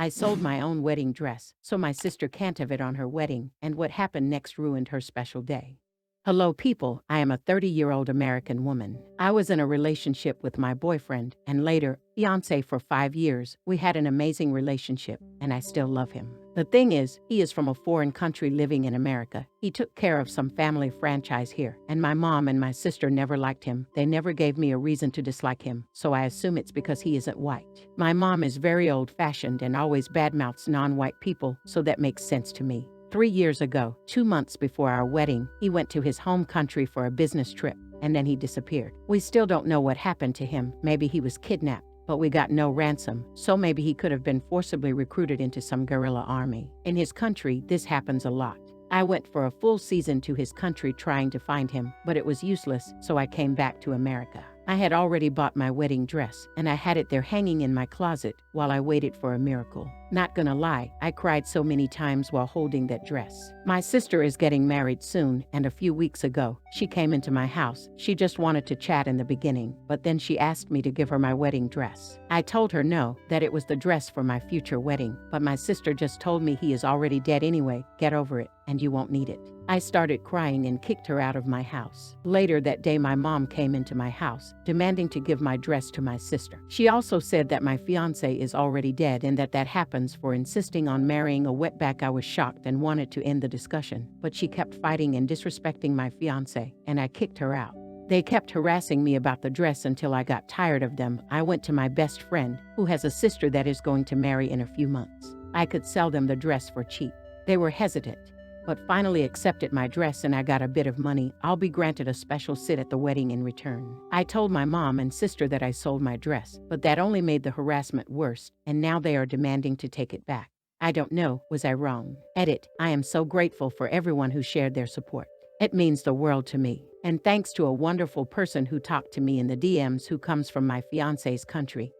I sold my own wedding dress, so my sister can't have it on her wedding, and what happened next ruined her special day. Hello, people. I am a 30-year-old American woman. I was in a relationship with my boyfriend and later fiance for 5 years. We had an amazing relationship, and I still love him. The thing is, he is from a foreign country living in America. He took care of some family franchise here, and my mom and my sister never liked him. They never gave me a reason to dislike him, so I assume it's because he isn't white. My mom is very old-fashioned and always badmouths non-white people, so that makes sense to me. 3 years ago, 2 months before our wedding, he went to his home country for a business trip, and then he disappeared. We still don't know what happened to him. Maybe he was kidnapped, but we got no ransom, so maybe he could have been forcibly recruited into some guerrilla army. In his country, this happens a lot. I went for a full season to his country trying to find him, but it was useless, so I came back to America. I had already bought my wedding dress, and I had it there hanging in my closet while I waited for a miracle. Not gonna lie, I cried so many times while holding that dress. My sister is getting married soon, and a few weeks ago, she came into my house. She just wanted to chat in the beginning, but then she asked me to give her my wedding dress. I told her no, that it was the dress for my future wedding, but my sister just told me he is already dead anyway, get over it, and you won't need it. I started crying and kicked her out of my house. Later that day, my mom came into my house, demanding to give my dress to my sister. She also said that my fiancé is already dead and that happens for insisting on marrying a wetback. I was shocked and wanted to end the discussion, but she kept fighting and disrespecting my fiancé, and I kicked her out. They kept harassing me about the dress until I got tired of them. I went to my best friend, who has a sister that is going to marry in a few months. I could sell them the dress for cheap. They were hesitant, but finally accepted my dress, and I got a bit of money. I'll be granted a special sit at the wedding in return. I told my mom and sister that I sold my dress, but that only made the harassment worse, and now they are demanding to take it back. I don't know, was I wrong? Edit, I am so grateful for everyone who shared their support. It means the world to me. And thanks to a wonderful person who talked to me in the DMs who comes from my fiance's country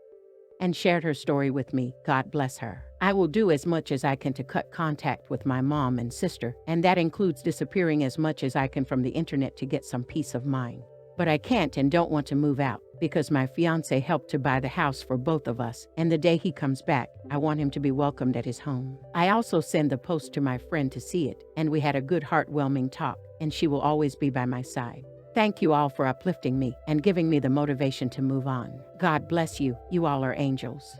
and shared her story with me. God bless her. I will do as much as I can to cut contact with my mom and sister, and that includes disappearing as much as I can from the internet to get some peace of mind. But I can't and don't want to move out because my fiancé helped to buy the house for both of us, and the day he comes back, I want him to be welcomed at his home. I also send the post to my friend to see it, and we had a good heartwarming talk, and she will always be by my side. Thank you all for uplifting me and giving me the motivation to move on. God bless you. You all are angels.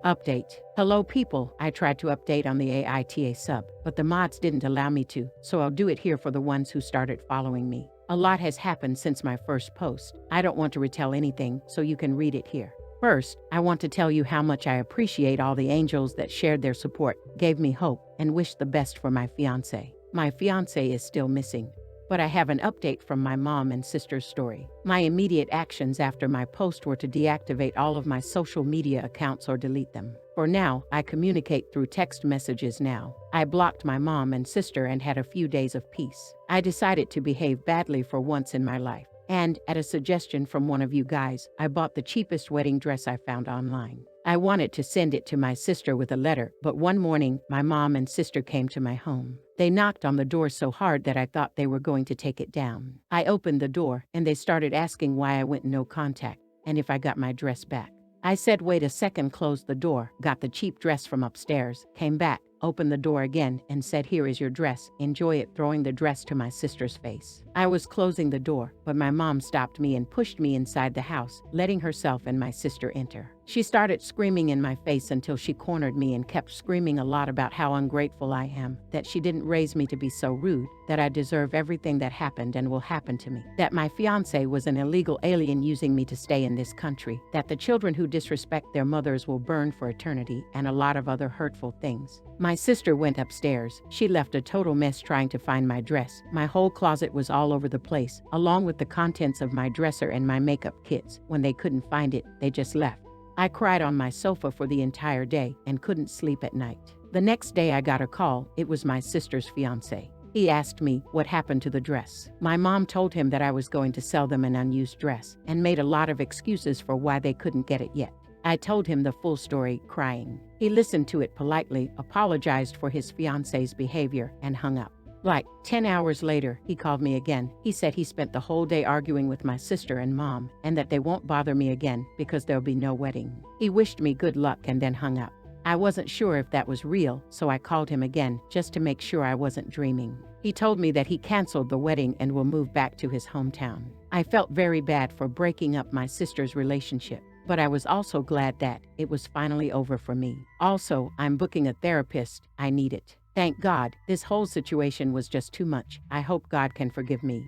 Update. Hello people, I tried to update on the AITA sub, but the mods didn't allow me to, so I'll do it here for the ones who started following me. A lot has happened since my first post. I don't want to retell anything, so you can read it here. First, I want to tell you how much I appreciate all the angels that shared their support, gave me hope, and wished the best for my fiancé. My fiancé is still missing, but I have an update from my mom and sister's story. My immediate actions after my post were to deactivate all of my social media accounts or delete them. For now, I communicate through text messages now. I blocked my mom and sister and had a few days of peace. I decided to behave badly for once in my life. And, at a suggestion from one of you guys, I bought the cheapest wedding dress I found online. I wanted to send it to my sister with a letter, but one morning, my mom and sister came to my home. They knocked on the door so hard that I thought they were going to take it down. I opened the door, and they started asking why I went no contact, and if I got my dress back. I said, wait a second, closed the door, got the cheap dress from upstairs, came back, opened the door again, and said, here is your dress, enjoy it, throwing the dress to my sister's face. I was closing the door, but my mom stopped me and pushed me inside the house, letting herself and my sister enter. She started screaming in my face until she cornered me and kept screaming a lot about how ungrateful I am, that she didn't raise me to be so rude, that I deserve everything that happened and will happen to me, that my fiancé was an illegal alien using me to stay in this country, that the children who disrespect their mothers will burn for eternity, and a lot of other hurtful things. My sister went upstairs. She left a total mess trying to find my dress. My whole closet was all over the place, along with the contents of my dresser and my makeup kits. When they couldn't find it, they just left. I cried on my sofa for the entire day and couldn't sleep at night. The next day I got a call. It was my sister's fiancé. He asked me what happened to the dress. My mom told him that I was going to sell them an unused dress and made a lot of excuses for why they couldn't get it yet. I told him the full story, crying. He listened to it politely, apologized for his fiancé's behavior, and hung up. Like 10 hours later, he called me again. He said he spent the whole day arguing with my sister and mom, and that they won't bother me again because there'll be no wedding. He wished me good luck and then hung up. I wasn't sure if that was real, so I called him again just to make sure I wasn't dreaming. He told me that he canceled the wedding and will move back to his hometown. I felt very bad for breaking up my sister's relationship, but I was also glad that it was finally over for me. Also, I'm booking a therapist. I need it. Thank God, this whole situation was just too much. I hope God can forgive me.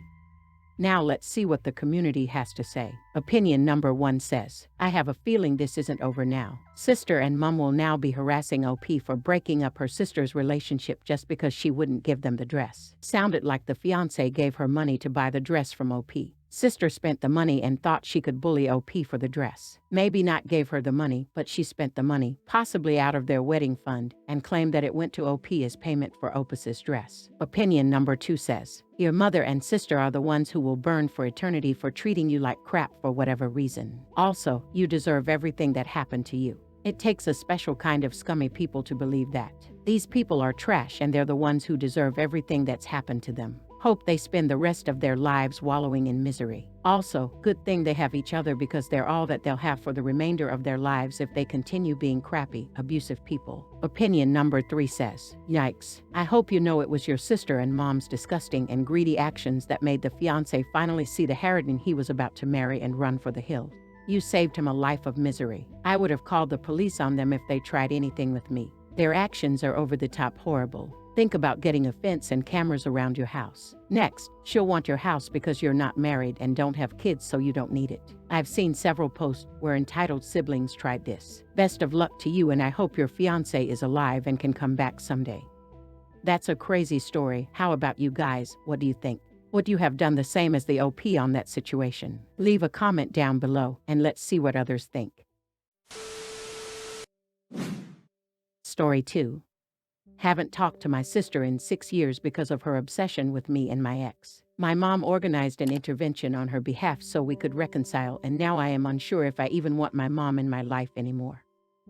Now let's see what the community has to say. Opinion number 1 says, I have a feeling this isn't over now. Sister and mom will now be harassing OP for breaking up her sister's relationship just because she wouldn't give them the dress. Sounded like the fiancé gave her money to buy the dress from OP. Sister spent the money and thought she could bully OP for the dress. Maybe not gave her the money, but she spent the money, possibly out of their wedding fund, and claimed that it went to OP as payment for Opus's dress. Opinion number 2 says, your mother and sister are the ones who will burn for eternity for treating you like crap for whatever reason. Also, you deserve everything that happened to you. It takes a special kind of scummy people to believe that. These people are trash and they're the ones who deserve everything that's happened to them. Hope they spend the rest of their lives wallowing in misery. Also, good thing they have each other because they're all that they'll have for the remainder of their lives if they continue being crappy, abusive people. Opinion number 3 says, yikes. I hope you know it was your sister and mom's disgusting and greedy actions that made the fiancé finally see the harridan he was about to marry and run for the hills. You saved him a life of misery. I would have called the police on them if they tried anything with me. Their actions are over the top horrible. Think about getting a fence and cameras around your house. Next, she'll want your house because you're not married and don't have kids, so you don't need it. I've seen several posts where entitled siblings tried this. Best of luck to you, and I hope your fiancé is alive and can come back someday. That's a crazy story. How about you guys? What do you think? Would you have done the same as the OP on that situation? Leave a comment down below and let's see what others think. Story 2. Haven't talked to my sister in 6 years because of her obsession with me and my ex. My mom organized an intervention on her behalf so we could reconcile, and now I am unsure if I even want my mom in my life anymore.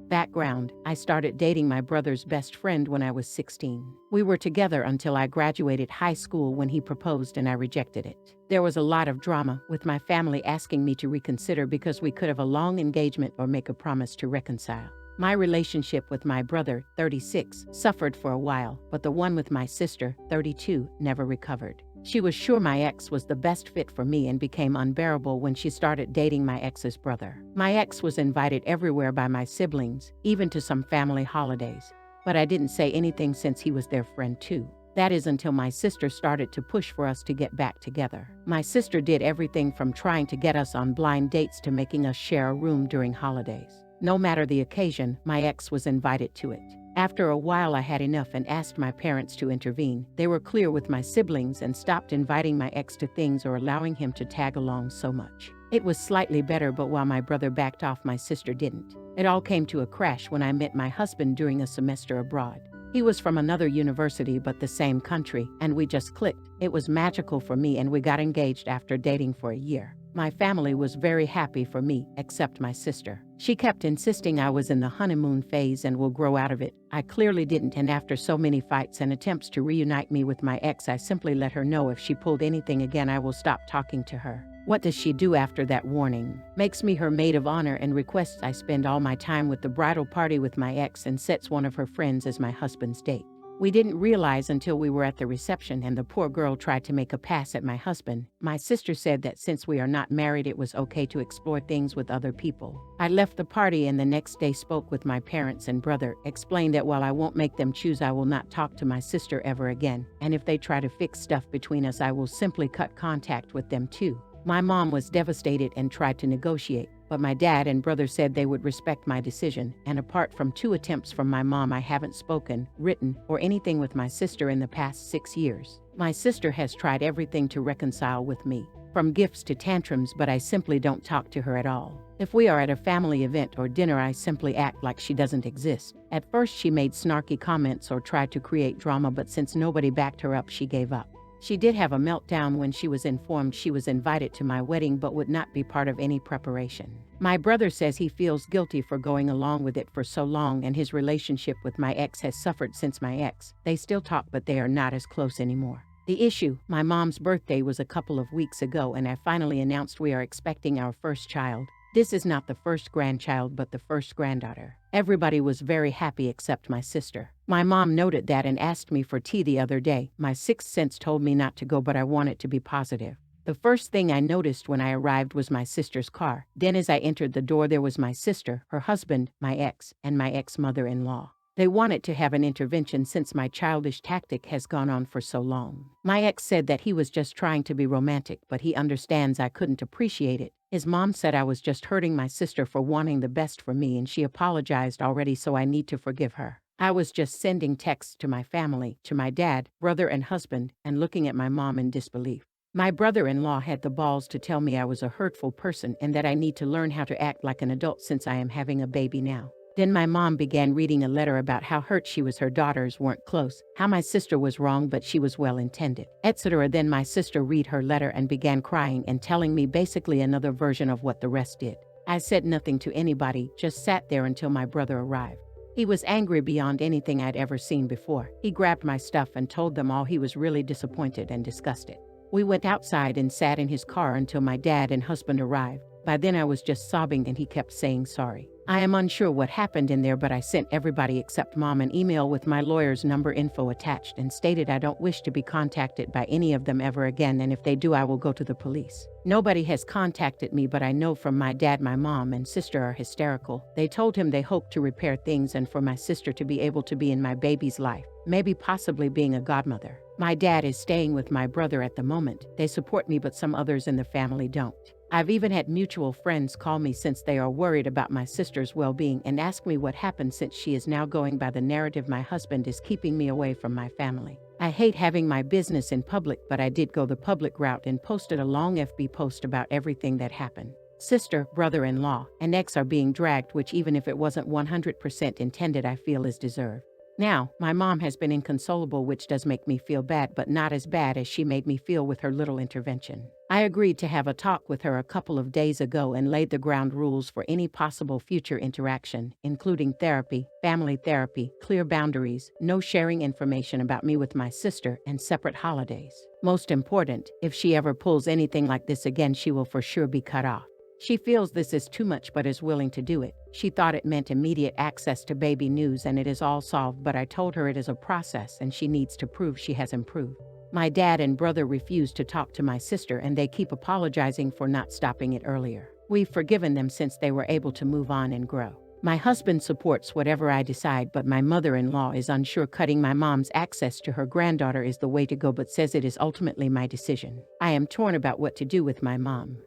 Background: I started dating my brother's best friend when I was 16. We were together until I graduated high school when he proposed and I rejected it. There was a lot of drama, with my family asking me to reconsider because we could have a long engagement or make a promise to reconcile. My relationship with my brother, 36, suffered for a while, but the one with my sister, 32, never recovered. She was sure my ex was the best fit for me and became unbearable when she started dating my ex's brother. My ex was invited everywhere by my siblings, even to some family holidays, but I didn't say anything since he was their friend too. That is until my sister started to push for us to get back together. My sister did everything from trying to get us on blind dates to making us share a room during holidays. No matter the occasion, my ex was invited to it. After a while I had enough and asked my parents to intervene. They were clear with my siblings and stopped inviting my ex to things or allowing him to tag along so much. It was slightly better, but while my brother backed off, my sister didn't. It all came to a crash when I met my husband during a semester abroad. He was from another university but the same country, and we just clicked. It was magical for me and we got engaged after dating for a year. My family was very happy for me, except my sister. She kept insisting I was in the honeymoon phase and will grow out of it. I clearly didn't, and after so many fights and attempts to reunite me with my ex, I simply let her know if she pulled anything again I will stop talking to her. What does she do after that warning? Makes me her maid of honor and requests I spend all my time with the bridal party with my ex and sets one of her friends as my husband's date. We didn't realize until we were at the reception and the poor girl tried to make a pass at my husband. My sister said that since we are not married, it was okay to explore things with other people. I left the party and the next day spoke with my parents and brother, explained that while I won't make them choose, I will not talk to my sister ever again, and if they try to fix stuff between us, I will simply cut contact with them too. My mom was devastated and tried to negotiate, but my dad and brother said they would respect my decision, and apart from 2 attempts from my mom, I haven't spoken, written, or anything with my sister in the past 6 years. My sister has tried everything to reconcile with me, from gifts to tantrums, but I simply don't talk to her at all. If we are at a family event or dinner, I simply act like she doesn't exist. At first she made snarky comments or tried to create drama, but since nobody backed her up, she gave up. She did have a meltdown when she was informed she was invited to my wedding but would not be part of any preparation. My brother says he feels guilty for going along with it for so long, and his relationship with my ex has suffered since my ex. They still talk, but they are not as close anymore. The issue: my mom's birthday was a couple of weeks ago and I finally announced we are expecting our first child. This is not the first grandchild but the first granddaughter. Everybody was very happy except my sister. My mom noted that and asked me for tea the other day. My sixth sense told me not to go, but I wanted to be positive. The first thing I noticed when I arrived was my sister's car. Then as I entered the door there was my sister, her husband, my ex, and my ex-mother-in-law. They wanted to have an intervention since my childish tactic has gone on for so long. My ex said that he was just trying to be romantic, but he understands I couldn't appreciate it. His mom said I was just hurting my sister for wanting the best for me, and she apologized already, so I need to forgive her. I was just sending texts to my family, to my dad, brother, and husband, and looking at my mom in disbelief. My brother-in-law had the balls to tell me I was a hurtful person and that I need to learn how to act like an adult since I am having a baby now. Then my mom began reading a letter about how hurt she was her daughters weren't close, how my sister was wrong but she was well-intended, etc. Then my sister read her letter and began crying and telling me basically another version of what the rest did. I said nothing to anybody, just sat there until my brother arrived. He was angry beyond anything I'd ever seen before. He grabbed my stuff and told them all he was really disappointed and disgusted. We went outside and sat in his car until my dad and husband arrived. By then I was just sobbing and he kept saying sorry. I am unsure what happened in there, but I sent everybody except mom an email with my lawyer's number info attached and stated I don't wish to be contacted by any of them ever again, and if they do I will go to the police. Nobody has contacted me, but I know from my dad my mom and sister are hysterical. They told him they hope to repair things and for my sister to be able to be in my baby's life, maybe possibly being a godmother. My dad is staying with my brother at the moment. They support me, but some others in the family don't. I've even had mutual friends call me since they are worried about my sister's well-being and ask me what happened, since she is now going by the narrative my husband is keeping me away from my family. I hate having my business in public, but I did go the public route and posted a long FB post about everything that happened. Sister, brother-in-law, and ex are being dragged, which even if it wasn't 100% intended I feel is deserved. Now, my mom has been inconsolable, which does make me feel bad, but not as bad as she made me feel with her little intervention. I agreed to have a talk with her a couple of days ago and laid the ground rules for any possible future interaction, including therapy, family therapy, clear boundaries, no sharing information about me with my sister, and separate holidays. Most important, if she ever pulls anything like this again, she will for sure be cut off. She feels this is too much but is willing to do it. She thought it meant immediate access to baby news and it is all solved, but I told her it is a process and she needs to prove she has improved. My dad and brother refuse to talk to my sister and they keep apologizing for not stopping it earlier. We've forgiven them since they were able to move on and grow. My husband supports whatever I decide, but my mother-in-law is unsure. Cutting my mom's access to her granddaughter is the way to go, but says it is ultimately my decision. I am torn about what to do with my mom.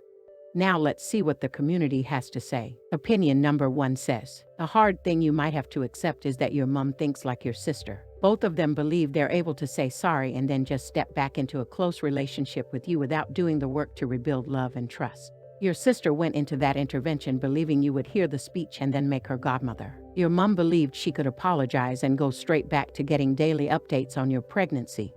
Now let's see what the community has to say. Opinion number 1 says, the hard thing you might have to accept is that your mom thinks like your sister. Both of them believe they're able to say sorry and then just step back into a close relationship with you without doing the work to rebuild love and trust. Your sister went into that intervention believing you would hear the speech and then make her godmother. Your mom believed she could apologize and go straight back to getting daily updates on your pregnancy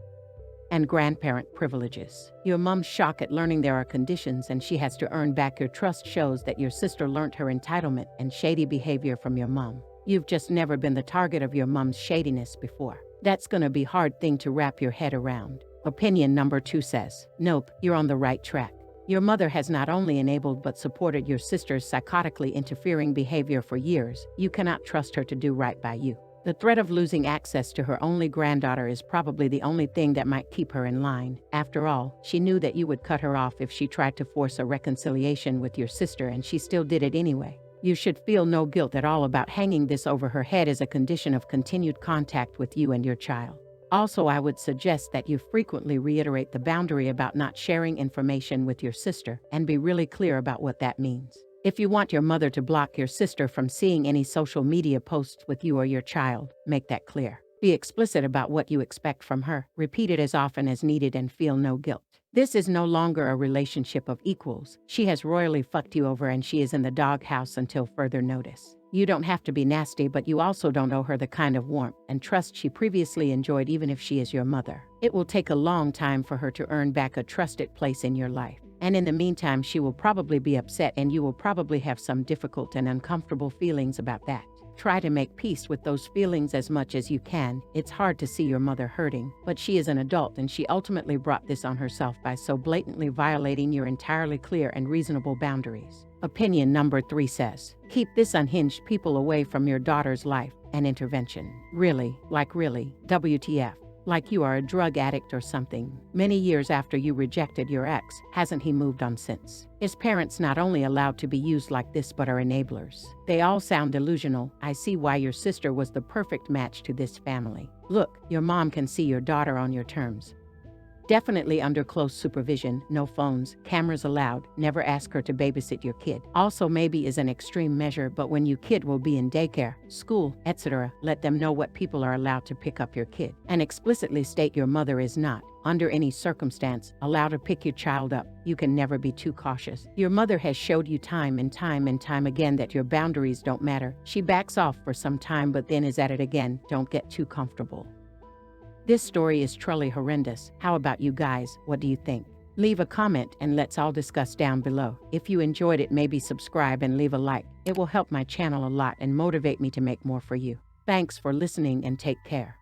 and grandparent privileges. Your mom's shock at learning there are conditions and she has to earn back your trust shows that your sister learned her entitlement and shady behavior from your mom. You've just never been the target of your mom's shadiness before. That's gonna be a hard thing to wrap your head around. Opinion number 2 says, nope, you're on the right track. Your mother has not only enabled but supported your sister's psychotically interfering behavior for years. You cannot trust her to do right by you. The threat of losing access to her only granddaughter is probably the only thing that might keep her in line. After all, she knew that you would cut her off if she tried to force a reconciliation with your sister, and she still did it anyway. You should feel no guilt at all about hanging this over her head as a condition of continued contact with you and your child. Also, I would suggest that you frequently reiterate the boundary about not sharing information with your sister and be really clear about what that means. If you want your mother to block your sister from seeing any social media posts with you or your child, make that clear. Be explicit about what you expect from her, repeat it as often as needed, and feel no guilt. This is no longer a relationship of equals. She has royally fucked you over and she is in the doghouse until further notice. You don't have to be nasty, but you also don't owe her the kind of warmth and trust she previously enjoyed, even if she is your mother. It will take a long time for her to earn back a trusted place in your life. And in the meantime, she will probably be upset and you will probably have some difficult and uncomfortable feelings about that. Try to make peace with those feelings as much as you can. It's hard to see your mother hurting, but she is an adult and she ultimately brought this on herself by so blatantly violating your entirely clear and reasonable boundaries. Opinion number 3 says, keep this unhinged people away from your daughter's life and intervention. Really, like really, WTF. Like you are a drug addict or something. Many years after you rejected your ex, hasn't he moved on since? His parents not only allowed to be used like this but are enablers. They all sound delusional. I see why your sister was the perfect match to this family. Look, your mom can see your daughter on your terms. Definitely under close supervision, no phones, cameras allowed, never ask her to babysit your kid. Also maybe is an extreme measure, but when your kid will be in daycare, school, etc., let them know what people are allowed to pick up your kid. And explicitly state your mother is not, under any circumstance, allowed to pick your child up. You can never be too cautious. Your mother has showed you time and time again that your boundaries don't matter. She backs off for some time but then is at it again. Don't get too comfortable. This story is truly horrendous. How about you guys? What do you think? Leave a comment and let's all discuss down below. If you enjoyed it, maybe subscribe and leave a like. It will help my channel a lot and motivate me to make more for you. Thanks for listening and take care.